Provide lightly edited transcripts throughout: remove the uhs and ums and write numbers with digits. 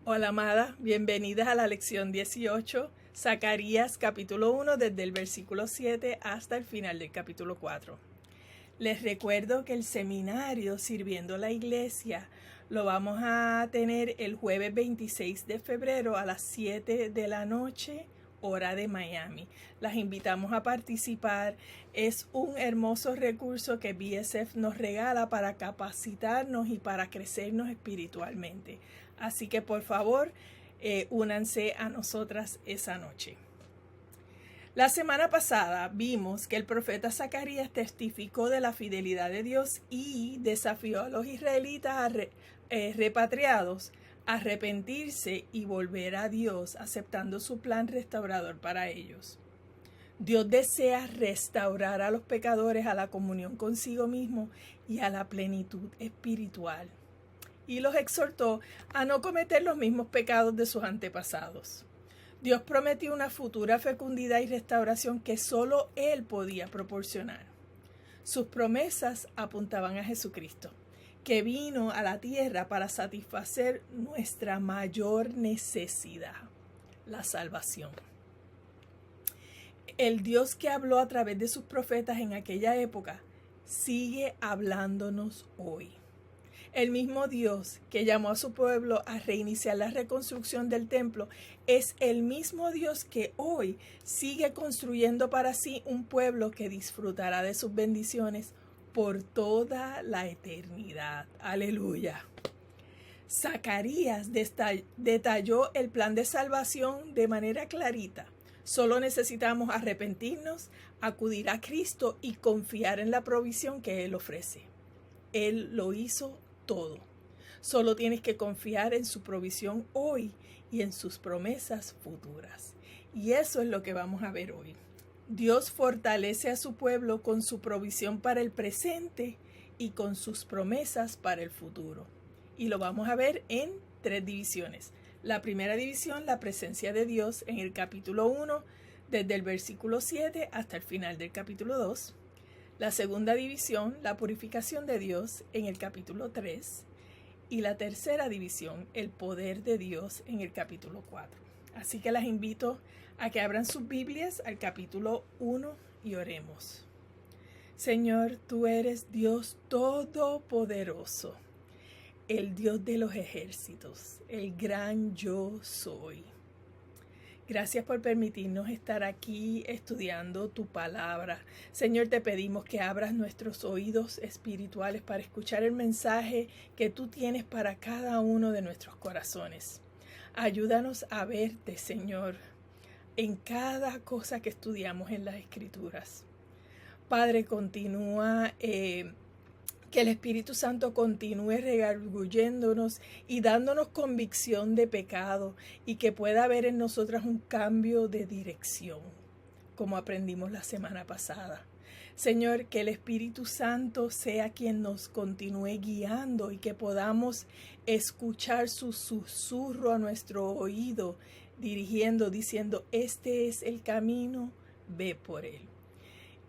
Hola amada, bienvenidas a la lección 18, Zacarías capítulo 1 desde el versículo 7 hasta el final del capítulo 4. Les recuerdo que el seminario Sirviendo la Iglesia lo vamos a tener el jueves 26 de febrero a las 7 de la noche, hora de Miami. Las invitamos a participar. Es un hermoso recurso que BSF nos regala para capacitarnos y para crecernos espiritualmente. Así que por favor, únanse a nosotras esa noche. La semana pasada vimos que el profeta Zacarías testificó de la fidelidad de Dios y desafió a los israelitas repatriados a arrepentirse y volver a Dios, aceptando su plan restaurador para ellos. Dios desea restaurar a los pecadores a la comunión consigo mismo y a la plenitud espiritual. Y los exhortó a no cometer los mismos pecados de sus antepasados. Dios prometió una futura fecundidad y restauración que solo Él podía proporcionar. Sus promesas apuntaban a Jesucristo, que vino a la tierra para satisfacer nuestra mayor necesidad, la salvación. El Dios que habló a través de sus profetas en aquella época sigue hablándonos hoy. El mismo Dios que llamó a su pueblo a reiniciar la reconstrucción del templo es el mismo Dios que hoy sigue construyendo para sí un pueblo que disfrutará de sus bendiciones por toda la eternidad. Aleluya. Zacarías detalló el plan de salvación de manera clarita. Solo necesitamos arrepentirnos, acudir a Cristo y confiar en la provisión que Él ofrece. Él lo hizo todo. Solo tienes que confiar en su provisión hoy y en sus promesas futuras. Y eso es lo que vamos a ver hoy. Dios fortalece a su pueblo con su provisión para el presente y con sus promesas para el futuro. Y lo vamos a ver en 3 divisiones. La primera división, la presencia de Dios en el capítulo 1, desde el versículo 7 hasta el final del capítulo 2. La segunda división, la purificación de Dios en el capítulo 3. Y la tercera división, el poder de Dios en el capítulo 4. Así que las invito a que abran sus Biblias al capítulo 1 y oremos. Señor, tú eres Dios todopoderoso, el Dios de los ejércitos, el gran yo soy. Gracias por permitirnos estar aquí estudiando tu palabra. Señor, te pedimos que abras nuestros oídos espirituales para escuchar el mensaje que tú tienes para cada uno de nuestros corazones. Ayúdanos a verte, Señor, en cada cosa que estudiamos en las Escrituras. Padre, continúa que el Espíritu Santo continúe redarguyéndonos y dándonos convicción de pecado y que pueda haber en nosotras un cambio de dirección, como aprendimos la semana pasada. Señor, que el Espíritu Santo sea quien nos continúe guiando y que podamos escuchar su susurro a nuestro oído, diciendo, este es el camino, ve por él.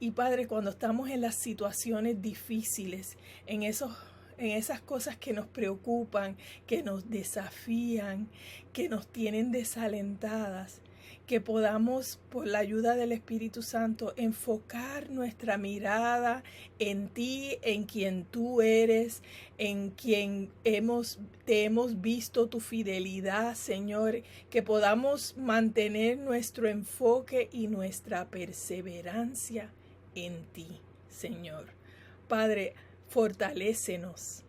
Y Padre, cuando estamos en las situaciones difíciles, en esas cosas que nos preocupan, que nos desafían, que nos tienen desalentadas, que podamos, por la ayuda del Espíritu Santo, enfocar nuestra mirada en ti, en quien tú eres, en quien te hemos visto tu fidelidad, Señor, que podamos mantener nuestro enfoque y nuestra perseverancia en ti, Señor. Padre, fortalécenos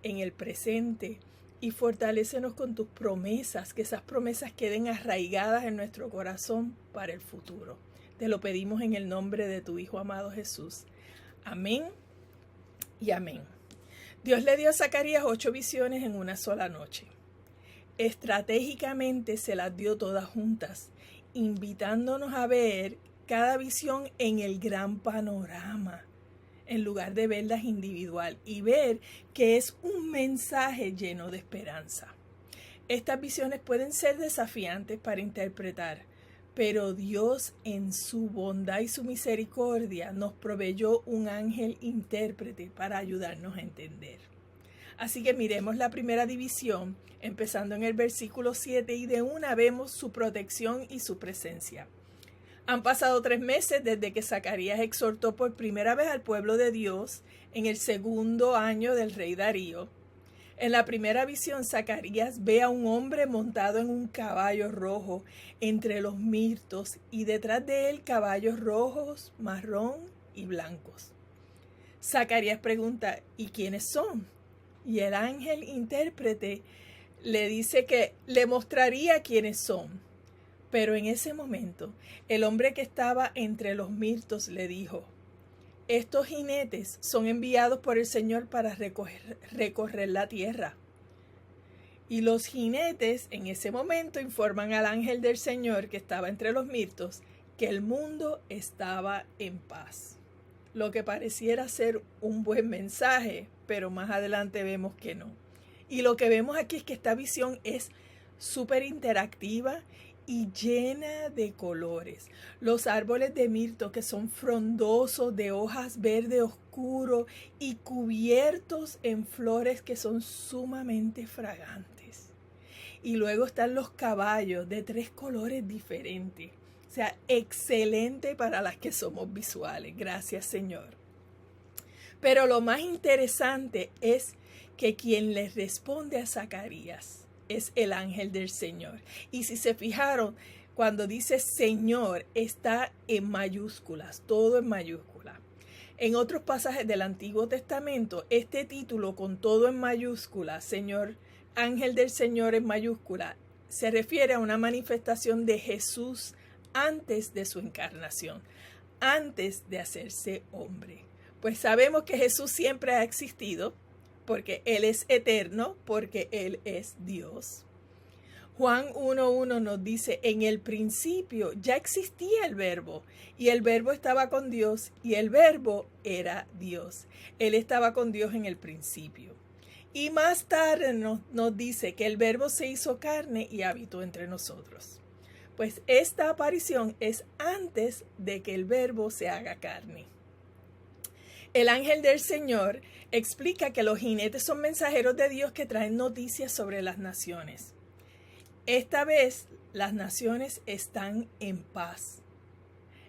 en el presente y fortalécenos con tus promesas, que esas promesas queden arraigadas en nuestro corazón para el futuro. Te lo pedimos en el nombre de tu Hijo amado Jesús. Amén y amén. Dios le dio a Zacarías 8 visiones en una sola noche. Estratégicamente se las dio todas juntas, invitándonos a ver cada visión en el gran panorama, en lugar de verlas individual y ver que es un mensaje lleno de esperanza. Estas visiones pueden ser desafiantes para interpretar, pero Dios en su bondad y su misericordia nos proveyó un ángel intérprete para ayudarnos a entender. Así que miremos la primera división, empezando en el versículo 7, y de una vemos su protección y su presencia. Han pasado 3 meses desde que Zacarías exhortó por primera vez al pueblo de Dios en el segundo año del rey Darío. En la primera visión, Zacarías ve a un hombre montado en un caballo rojo entre los mirtos y detrás de él caballos rojos, marrón y blancos. Zacarías pregunta, ¿y quiénes son? Y el ángel intérprete le dice que le mostraría quiénes son. Pero en ese momento, el hombre que estaba entre los mirtos le dijo, estos jinetes son enviados por el Señor para recorrer la tierra. Y los jinetes en ese momento informan al ángel del Señor que estaba entre los mirtos que el mundo estaba en paz. Lo que pareciera ser un buen mensaje, pero más adelante vemos que no. Y lo que vemos aquí es que esta visión es súper interactiva y llena de colores. Los árboles de mirto que son frondosos, de hojas verde oscuro y cubiertos en flores que son sumamente fragantes. Y luego están los caballos de 3 colores diferentes. O sea, excelente para las que somos visuales. Gracias, Señor. Pero lo más interesante es que quien le responde a Zacarías es el ángel del Señor. Y si se fijaron, cuando dice Señor, está en mayúsculas, todo en mayúsculas. En otros pasajes del Antiguo Testamento, este título con todo en mayúsculas, Señor, ángel del Señor en mayúscula, se refiere a una manifestación de Jesús antes de su encarnación, antes de hacerse hombre. Pues sabemos que Jesús siempre ha existido, porque Él es eterno, porque Él es Dios. Juan 1:1 nos dice, en el principio ya existía el verbo, y el verbo estaba con Dios, y el verbo era Dios. Él estaba con Dios en el principio. Y más tarde nos dice que el verbo se hizo carne y habitó entre nosotros. Pues esta aparición es antes de que el verbo se haga carne. El ángel del Señor explica que los jinetes son mensajeros de Dios que traen noticias sobre las naciones. Esta vez, las naciones están en paz,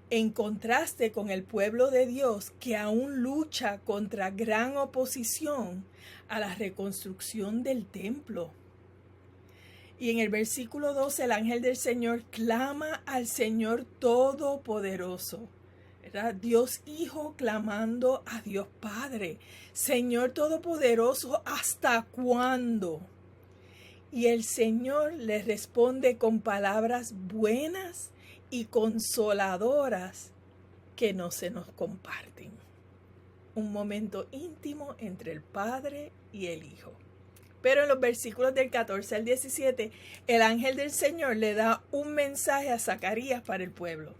en contraste con el pueblo de Dios que aún lucha contra gran oposición a la reconstrucción del templo. Y en el versículo 12, el ángel del Señor clama al Señor Todopoderoso. ¿Verdad? Dios Hijo clamando a Dios Padre. Señor Todopoderoso, ¿hasta cuándo? Y el Señor le responde con palabras buenas y consoladoras que no se nos comparten. Un momento íntimo entre el Padre y el Hijo. Pero en los versículos del 14 al 17, el ángel del Señor le da un mensaje a Zacarías para el pueblo.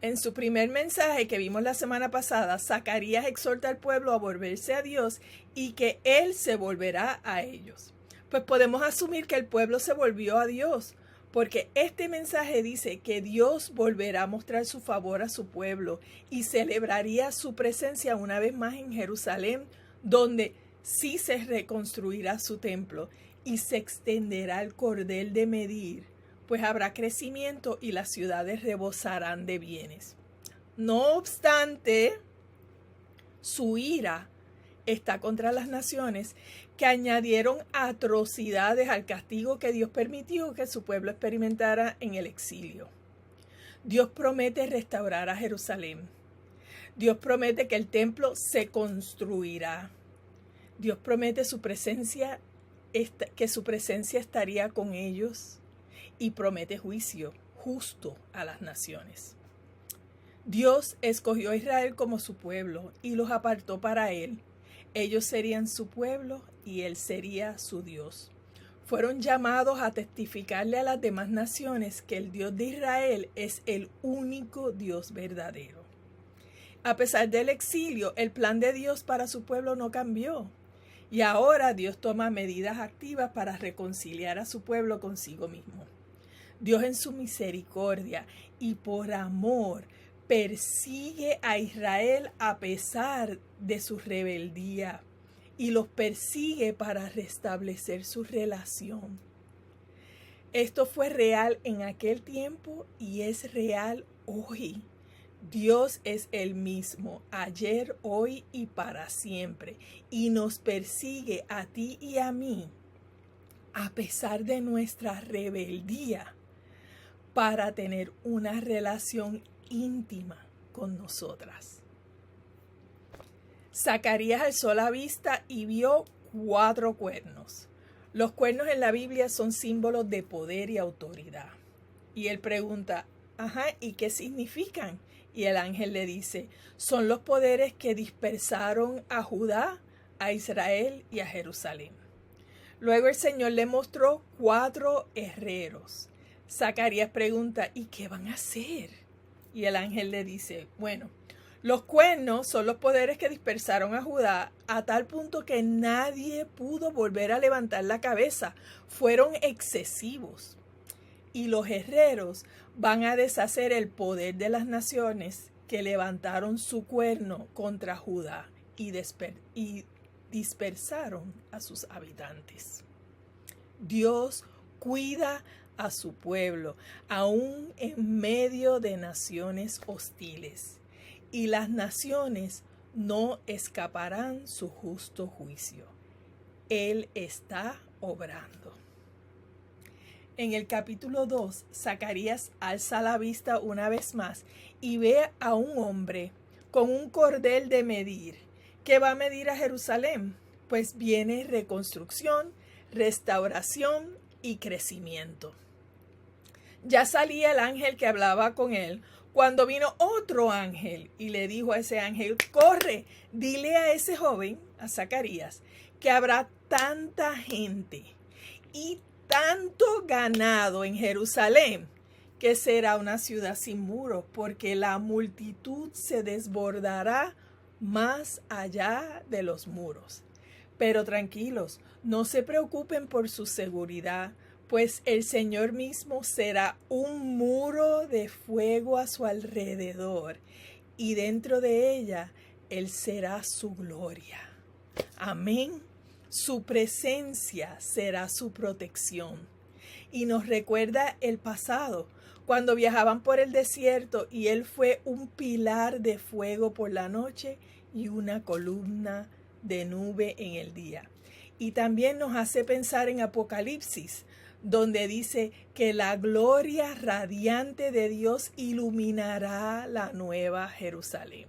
En su primer mensaje que vimos la semana pasada, Zacarías exhorta al pueblo a volverse a Dios y que Él se volverá a ellos. Pues podemos asumir que el pueblo se volvió a Dios, porque este mensaje dice que Dios volverá a mostrar su favor a su pueblo y celebraría su presencia una vez más en Jerusalén, donde sí se reconstruirá su templo y se extenderá el cordel de medir, pues habrá crecimiento y las ciudades rebosarán de bienes. No obstante, su ira está contra las naciones que añadieron atrocidades al castigo que Dios permitió que su pueblo experimentara en el exilio. Dios promete restaurar a Jerusalén. Dios promete que el templo se construirá. Dios promete que su presencia estaría con ellos. Y promete juicio justo a las naciones. Dios escogió a Israel como su pueblo y los apartó para Él. Ellos serían su pueblo y Él sería su Dios. Fueron llamados a testificarle a las demás naciones que el Dios de Israel es el único Dios verdadero. A pesar del exilio, el plan de Dios para su pueblo no cambió. Y ahora Dios toma medidas activas para reconciliar a su pueblo consigo mismo. Dios en su misericordia y por amor persigue a Israel a pesar de su rebeldía y los persigue para restablecer su relación. Esto fue real en aquel tiempo y es real hoy. Dios es el mismo, ayer, hoy y para siempre, y nos persigue a ti y a mí, a pesar de nuestra rebeldía, para tener una relación íntima con nosotras. Zacarías alzó la vista y vio 4 cuernos. Los cuernos en la Biblia son símbolos de poder y autoridad. Y él pregunta, ¿y qué significan? Y el ángel le dice, son los poderes que dispersaron a Judá, a Israel y a Jerusalén. Luego el Señor le mostró 4 herreros. Zacarías pregunta, ¿y qué van a hacer? Y el ángel le dice, bueno, los cuernos son los poderes que dispersaron a Judá a tal punto que nadie pudo volver a levantar la cabeza. Fueron excesivos. Y los herreros van a deshacer el poder de las naciones que levantaron su cuerno contra Judá y dispersaron a sus habitantes. Dios cuida a su pueblo, aún en medio de naciones hostiles. Y las naciones no escaparán su justo juicio. Él está obrando. En el capítulo 2, Zacarías alza la vista una vez más y ve a un hombre con un cordel de medir. ¿Qué va a medir a Jerusalén? Pues viene reconstrucción, restauración y crecimiento. Ya salía el ángel que hablaba con él, cuando vino otro ángel y le dijo a ese ángel, corre, dile a ese joven, a Zacarías, que habrá tanta gente y tanto ganado en Jerusalén, que será una ciudad sin muros, porque la multitud se desbordará más allá de los muros. Pero tranquilos, no se preocupen por su seguridad, pues el Señor mismo será un muro de fuego a su alrededor, y dentro de ella Él será su gloria. Amén. Su presencia será su protección. Y nos recuerda el pasado, cuando viajaban por el desierto y Él fue un pilar de fuego por la noche y una columna de nube en el día. Y también nos hace pensar en Apocalipsis, donde dice que la gloria radiante de Dios iluminará la nueva Jerusalén.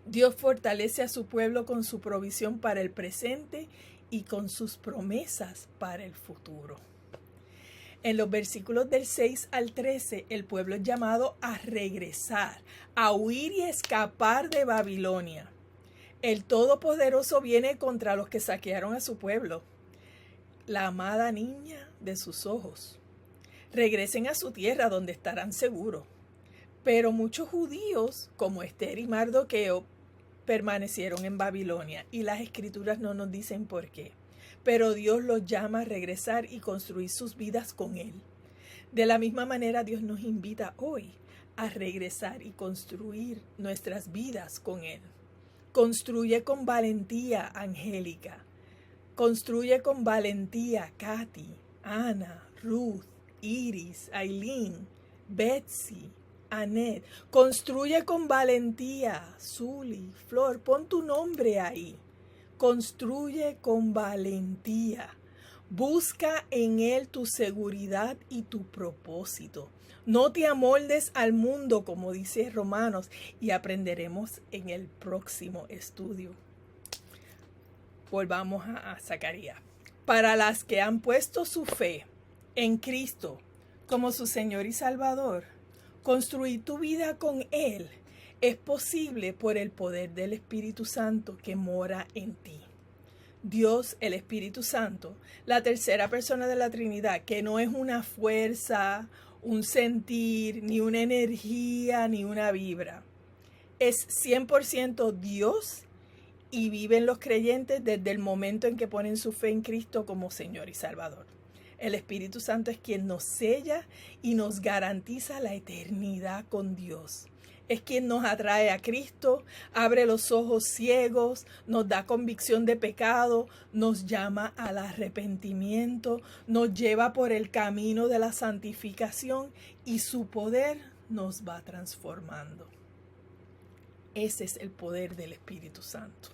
Dios fortalece a su pueblo con su provisión para el presente y con sus promesas para el futuro. En los versículos del 6 al 13, el pueblo es llamado a regresar, a huir y escapar de Babilonia. El Todopoderoso viene contra los que saquearon a su pueblo, la amada niña de sus ojos. Regresen a su tierra donde estarán seguros. Pero muchos judíos, como Esther y Mardoqueo, permanecieron en Babilonia y las escrituras no nos dicen por qué. Pero Dios los llama a regresar y construir sus vidas con Él. De la misma manera, Dios nos invita hoy a regresar y construir nuestras vidas con Él. Construye con valentía, Angélica. Construye con valentía, Katy, Ana, Ruth, Iris, Aileen, Betsy, Annette. Construye con valentía, Zuli, Flor, pon tu nombre ahí. Construye con valentía. Busca en Él tu seguridad y tu propósito. No te amoldes al mundo, como dice Romanos, y aprenderemos en el próximo estudio. Volvamos a Zacarías. Para las que han puesto su fe en Cristo como su Señor y Salvador, construir tu vida con Él es posible por el poder del Espíritu Santo que mora en ti. Dios, el Espíritu Santo, la tercera persona de la Trinidad, que no es una fuerza, un sentir, ni una energía, ni una vibra. Es 100% Dios y viven los creyentes desde el momento en que ponen su fe en Cristo como Señor y Salvador. El Espíritu Santo es quien nos sella y nos garantiza la eternidad con Dios. Es quien nos atrae a Cristo, abre los ojos ciegos, nos da convicción de pecado, nos llama al arrepentimiento, nos lleva por el camino de la santificación y su poder nos va transformando. Ese es el poder del Espíritu Santo.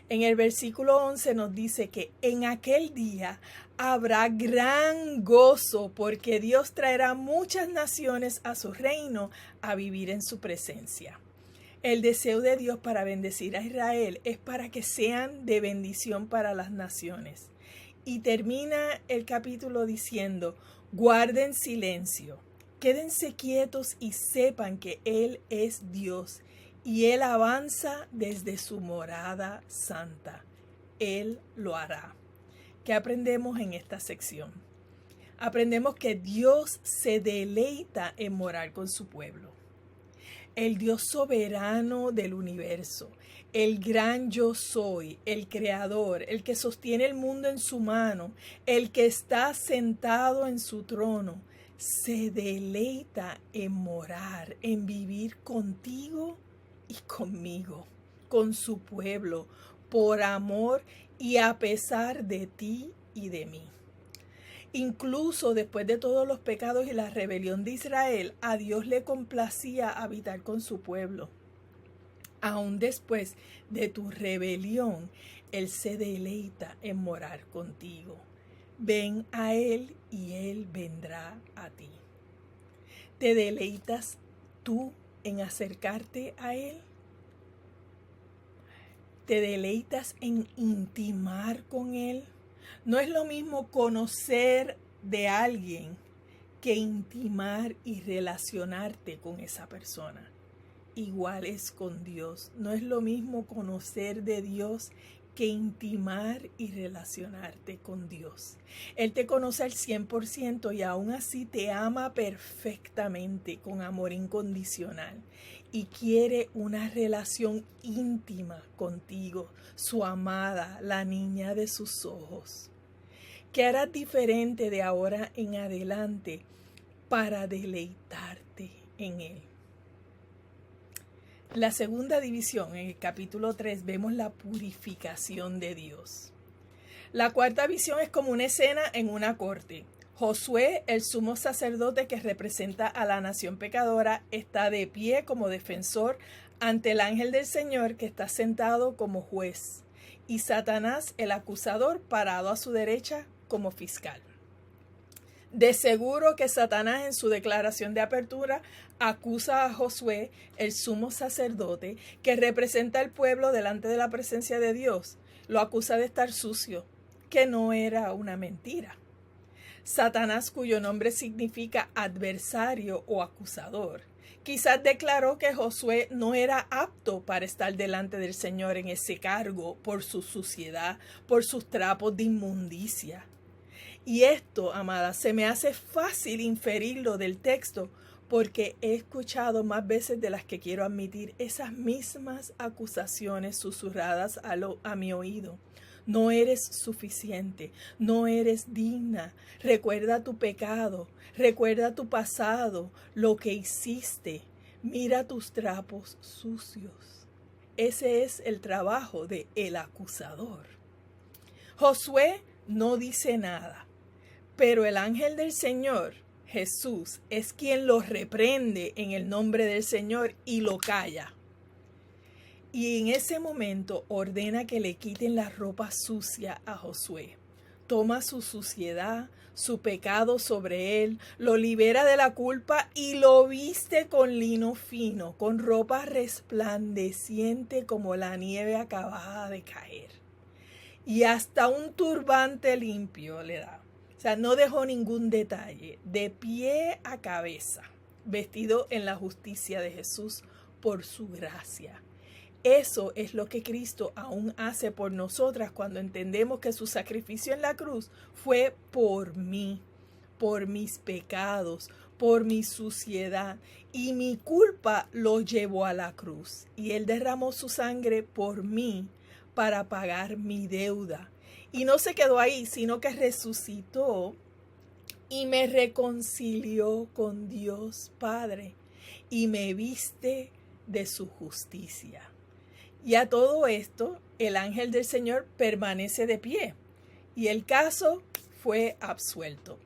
En el versículo 11 nos dice que en aquel día habrá gran gozo porque Dios traerá muchas naciones a su reino a vivir en su presencia. El deseo de Dios para bendecir a Israel es para que sean de bendición para las naciones. Y termina el capítulo diciendo, guarden silencio, quédense quietos y sepan que Él es Dios. Y Él avanza desde su morada santa. Él lo hará. ¿Qué aprendemos en esta sección? Aprendemos que Dios se deleita en morar con su pueblo. El Dios soberano del universo, el gran yo soy, el creador, el que sostiene el mundo en su mano, el que está sentado en su trono, se deleita en morar, en vivir contigo y conmigo, con su pueblo, por amor y a pesar de ti y de mí. Incluso después de todos los pecados y la rebelión de Israel, a Dios le complacía habitar con su pueblo. Aún después de tu rebelión, Él se deleita en morar contigo. Ven a Él y Él vendrá a ti. ¿Te deleitas tú en acercarte a Él? ¿Te deleitas en intimar con Él? No es lo mismo conocer de alguien que intimar y relacionarte con esa persona. Igual es con Dios. No es lo mismo conocer de Dios que intimar y relacionarte con Dios. Él te conoce al 100% y aún así te ama perfectamente con amor incondicional y quiere una relación íntima contigo, su amada, la niña de sus ojos. ¿Qué harás diferente de ahora en adelante para deleitarte en Él? La segunda división, en el capítulo 3, vemos la purificación de Dios. La cuarta visión es como una escena en una corte. Josué, el sumo sacerdote que representa a la nación pecadora, está de pie como defensor ante el ángel del Señor que está sentado como juez, y Satanás, el acusador, parado a su derecha como fiscal. De seguro que Satanás en su declaración de apertura acusa a Josué, el sumo sacerdote, que representa al pueblo delante de la presencia de Dios. Lo acusa de estar sucio, que no era una mentira. Satanás, cuyo nombre significa adversario o acusador, quizás declaró que Josué no era apto para estar delante del Señor en ese cargo por su suciedad, por sus trapos de inmundicia. Y esto, amada, se me hace fácil inferirlo del texto porque he escuchado más veces de las que quiero admitir esas mismas acusaciones susurradas a mi oído. No eres suficiente, no eres digna. Recuerda tu pecado, recuerda tu pasado, lo que hiciste. Mira tus trapos sucios. Ese es el trabajo de el acusador. Josué no dice nada. Pero el ángel del Señor, Jesús, es quien lo reprende en el nombre del Señor y lo calla. Y en ese momento ordena que le quiten la ropa sucia a Josué. Toma su suciedad, su pecado sobre él, lo libera de la culpa y lo viste con lino fino, con ropa resplandeciente como la nieve acabada de caer. Y hasta un turbante limpio le da. O sea, no dejó ningún detalle, de pie a cabeza, vestido en la justicia de Jesús por su gracia. Eso es lo que Cristo aún hace por nosotras cuando entendemos que su sacrificio en la cruz fue por mí, por mis pecados, por mi suciedad, y mi culpa lo llevó a la cruz. Y Él derramó su sangre por mí para pagar mi deuda. Y no se quedó ahí, sino que resucitó y me reconcilió con Dios Padre. y me viste de su justicia. Y a todo esto, el ángel del Señor permanece de pie, y el caso fue absuelto.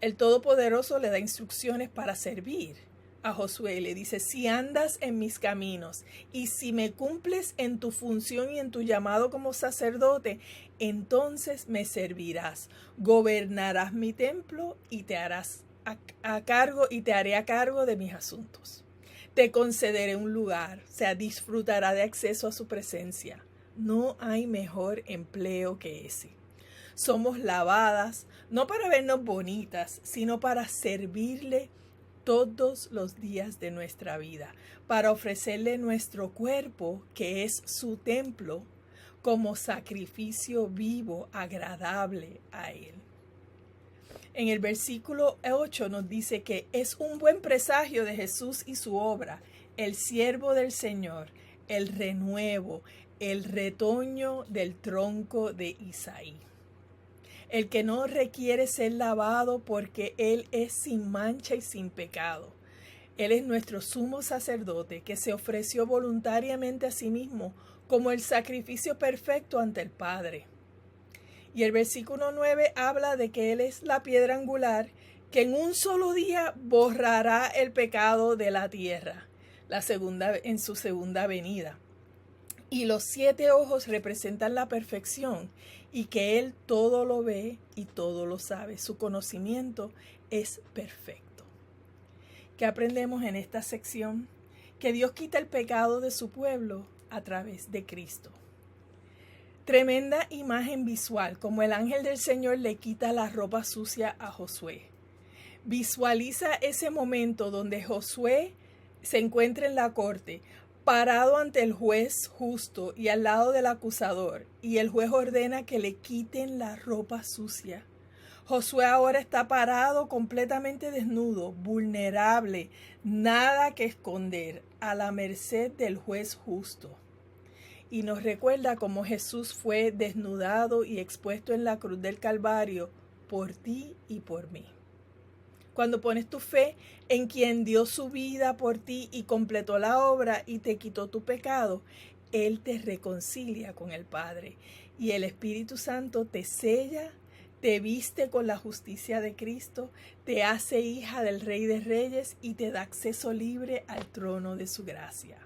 El Todopoderoso le da instrucciones para servir a Josué. Le dice: si andas en mis caminos y si me cumples en tu función y en tu llamado como sacerdote, entonces me servirás. Gobernarás mi templo y te harás te haré a cargo de mis asuntos. Te concederé un lugar, o sea, disfrutará de acceso a su presencia. No hay mejor empleo que ese. Somos lavadas, no para vernos bonitas, sino para servirle todos los días de nuestra vida, para ofrecerle nuestro cuerpo, que es su templo, como sacrificio vivo, agradable a Él. En el versículo 8 nos dice que es un buen presagio de Jesús y su obra, el siervo del Señor, el renuevo, el retoño del tronco de Isaí. El que no requiere ser lavado porque Él es sin mancha y sin pecado. Él es nuestro sumo sacerdote que se ofreció voluntariamente a sí mismo como el sacrificio perfecto ante el Padre. Y el versículo 9 habla de que Él es la piedra angular que en un solo día borrará el pecado de la tierra, en su segunda venida. Y los 7 ojos representan la perfección y que Él todo lo ve y todo lo sabe. Su conocimiento es perfecto. ¿Qué aprendemos en esta sección? Que Dios quita el pecado de su pueblo a través de Cristo. Tremenda imagen visual, como el ángel del Señor le quita la ropa sucia a Josué. Visualiza ese momento donde Josué se encuentra en la corte, parado ante el juez justo y al lado del acusador, y el juez ordena que le quiten la ropa sucia. Josué ahora está parado completamente desnudo, vulnerable, nada que esconder, a la merced del juez justo. Y nos recuerda cómo Jesús fue desnudado y expuesto en la cruz del Calvario por ti y por mí. Cuando pones tu fe en quien dio su vida por ti y completó la obra y te quitó tu pecado, Él te reconcilia con el Padre. Y el Espíritu Santo te sella, te viste con la justicia de Cristo, te hace hija del Rey de Reyes y te da acceso libre al trono de su gracia.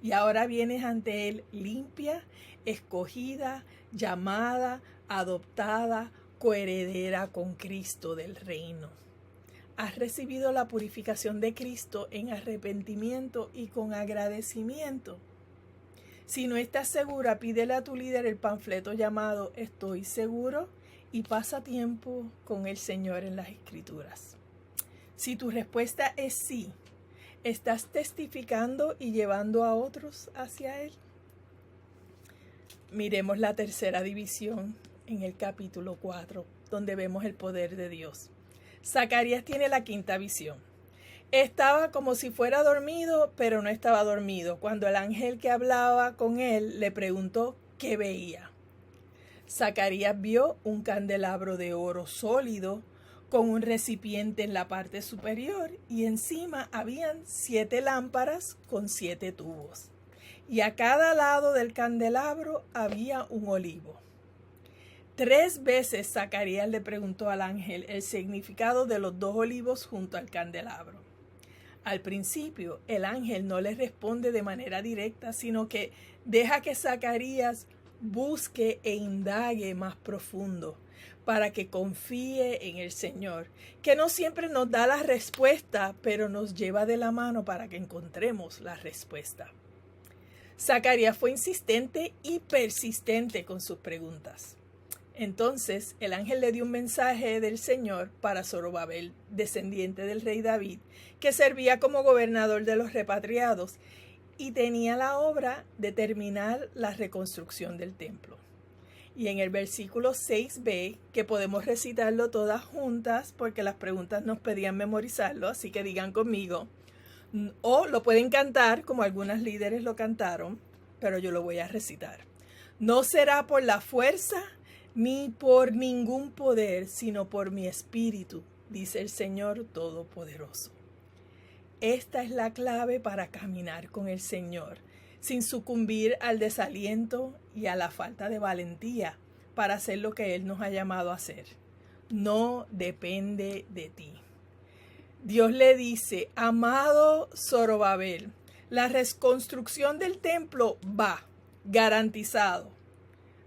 Y ahora vienes ante Él limpia, escogida, llamada, adoptada, coheredera con Cristo del reino. Has recibido la purificación de Cristo en arrepentimiento y con agradecimiento. Si no estás segura, pídele a tu líder el panfleto llamado Estoy Seguro y pasa tiempo con el Señor en las Escrituras. Si tu respuesta es sí, ¿estás testificando y llevando a otros hacia Él? Miremos la tercera división en el capítulo 4, donde vemos el poder de Dios. Zacarías tiene la quinta visión. Estaba como si fuera dormido, pero no estaba dormido, cuando el ángel que hablaba con él le preguntó qué veía. Zacarías vio un candelabro de oro sólido con un recipiente en la parte superior y encima habían 7 lámparas con 7 tubos. Y a cada lado del candelabro había un olivo. 3 veces Zacarías le preguntó al ángel el significado de los 2 olivos junto al candelabro. Al principio, el ángel no le responde de manera directa, sino que deja que Zacarías busque e indague más profundo para que confíe en el Señor, que no siempre nos da la respuesta, pero nos lleva de la mano para que encontremos la respuesta. Zacarías fue insistente y persistente con sus preguntas. Entonces el ángel le dio un mensaje del Señor para Zorobabel, descendiente del rey David, que servía como gobernador de los repatriados y tenía la obra de terminar la reconstrucción del templo. Y en el versículo 6b, que podemos recitarlo todas juntas porque las preguntas nos pedían memorizarlo, así que digan conmigo, o lo pueden cantar como algunas líderes lo cantaron, pero yo lo voy a recitar. No será por la fuerza ni por ningún poder, sino por mi espíritu, dice el Señor Todopoderoso. Esta es la clave para caminar con el Señor, sin sucumbir al desaliento y a la falta de valentía para hacer lo que Él nos ha llamado a hacer. No depende de ti. Dios le dice, amado Zorobabel, la reconstrucción del templo va, garantizado,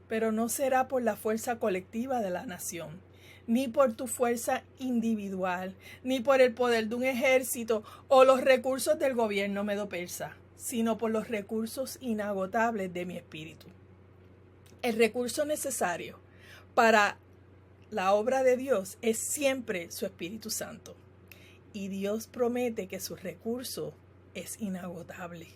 pero no será por la fuerza colectiva de la nación, ni por tu fuerza individual, ni por el poder de un ejército o los recursos del gobierno medo-persa, sino por los recursos inagotables de mi espíritu. El recurso necesario para la obra de Dios es siempre su Espíritu Santo. Y Dios promete que su recurso es inagotable.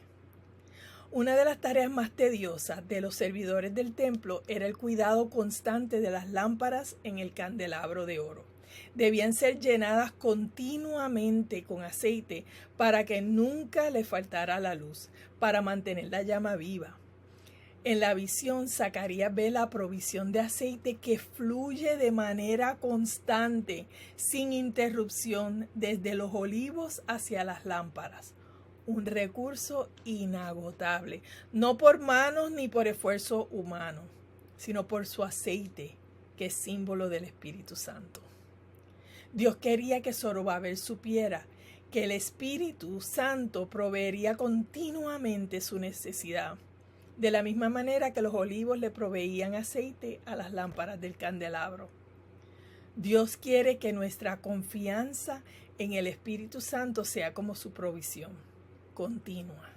Una de las tareas más tediosas de los servidores del templo era el cuidado constante de las lámparas en el candelabro de oro. Debían ser llenadas continuamente con aceite para que nunca le faltara la luz, para mantener la llama viva. En la visión, Zacarías ve la provisión de aceite que fluye de manera constante, sin interrupción, desde los olivos hacia las lámparas. Un recurso inagotable, no por manos ni por esfuerzo humano, sino por su aceite, que es símbolo del Espíritu Santo. Dios quería que Zorobabel supiera que el Espíritu Santo proveería continuamente su necesidad, de la misma manera que los olivos le proveían aceite a las lámparas del candelabro. Dios quiere que nuestra confianza en el Espíritu Santo sea como su provisión continua.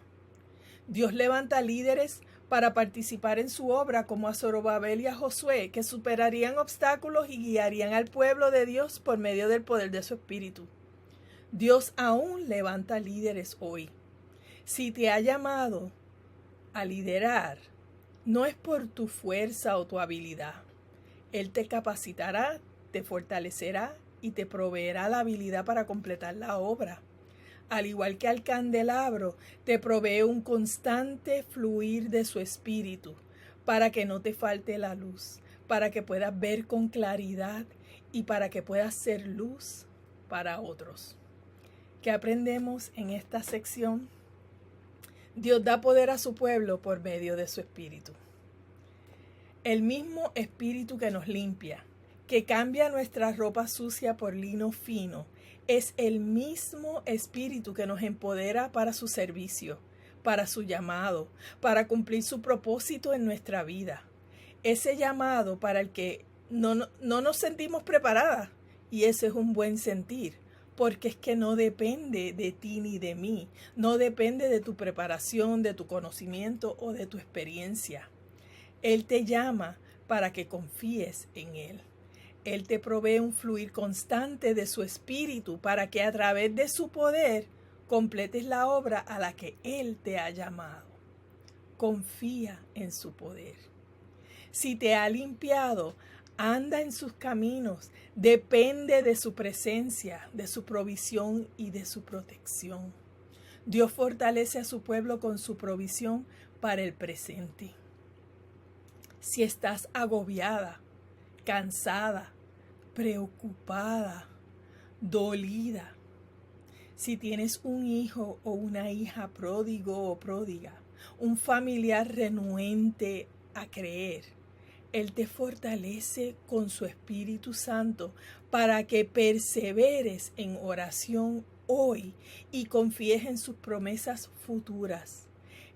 Dios levanta líderes para participar en su obra, como a Zorobabel y a Josué, que superarían obstáculos y guiarían al pueblo de Dios por medio del poder de su Espíritu. Dios aún levanta líderes hoy. Si te ha llamado a liderar, no es por tu fuerza o tu habilidad. Él te capacitará, te fortalecerá y te proveerá la habilidad para completar la obra. Al igual que al candelabro, te provee un constante fluir de su espíritu para que no te falte la luz, para que puedas ver con claridad y para que puedas ser luz para otros. ¿Qué aprendemos en esta sección? Dios da poder a su pueblo por medio de su Espíritu. El mismo Espíritu que nos limpia, que cambia nuestra ropa sucia por lino fino, es el mismo Espíritu que nos empodera para su servicio, para su llamado, para cumplir su propósito en nuestra vida. Ese llamado para el que no nos sentimos preparadas, y ese es un buen sentir. Porque es que no depende de ti ni de mí, no depende de tu preparación, de tu conocimiento o de tu experiencia. Él te llama para que confíes en Él. Él te provee un fluir constante de su espíritu para que a través de su poder completes la obra a la que Él te ha llamado. Confía en su poder. Si te ha limpiado, anda en sus caminos, depende de su presencia, de su provisión y de su protección. Dios fortalece a su pueblo con su provisión para el presente. Si estás agobiada, cansada, preocupada, dolida, si tienes un hijo o una hija pródigo o pródiga, un familiar renuente a creer, Él te fortalece con su Espíritu Santo para que perseveres en oración hoy y confíes en sus promesas futuras.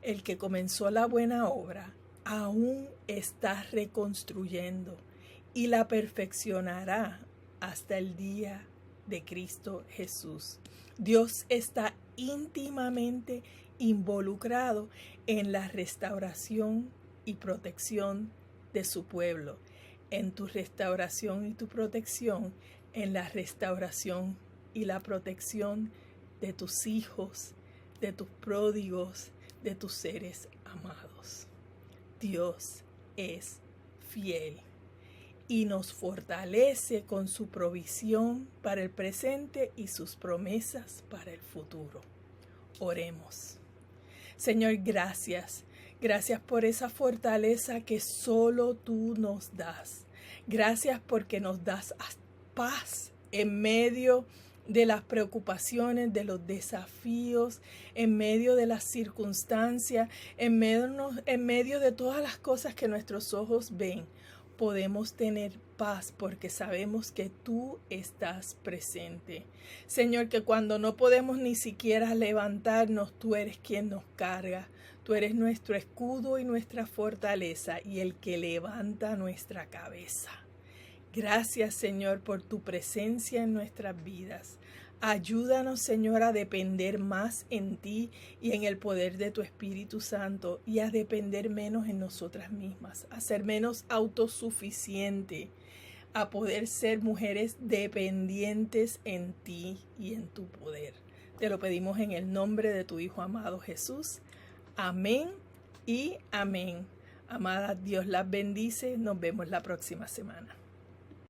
El que comenzó la buena obra aún está reconstruyendo y la perfeccionará hasta el día de Cristo Jesús. Dios está íntimamente involucrado en la restauración y protección de su pueblo, en tu restauración y tu protección, en la restauración y la protección de tus hijos, de tus pródigos, de tus seres amados. Dios es fiel y nos fortalece con su provisión para el presente y sus promesas para el futuro. Oremos. Señor, gracias. Gracias por esa fortaleza que solo tú nos das. Gracias porque nos das paz en medio de las preocupaciones, de los desafíos, en medio de las circunstancias, en medio de todas las cosas que nuestros ojos ven, podemos tener paz porque sabemos que tú estás presente. Señor, que cuando no podemos ni siquiera levantarnos, tú eres quien nos carga. Tú eres nuestro escudo y nuestra fortaleza y el que levanta nuestra cabeza. Gracias, Señor, por tu presencia en nuestras vidas. Ayúdanos, Señor, a depender más en ti y en el poder de tu Espíritu Santo y a depender menos en nosotras mismas, a ser menos autosuficiente, a poder ser mujeres dependientes en ti y en tu poder. Te lo pedimos en el nombre de tu Hijo amado Jesús. Amén y amén. Amada, Dios las bendice. Nos vemos la próxima semana.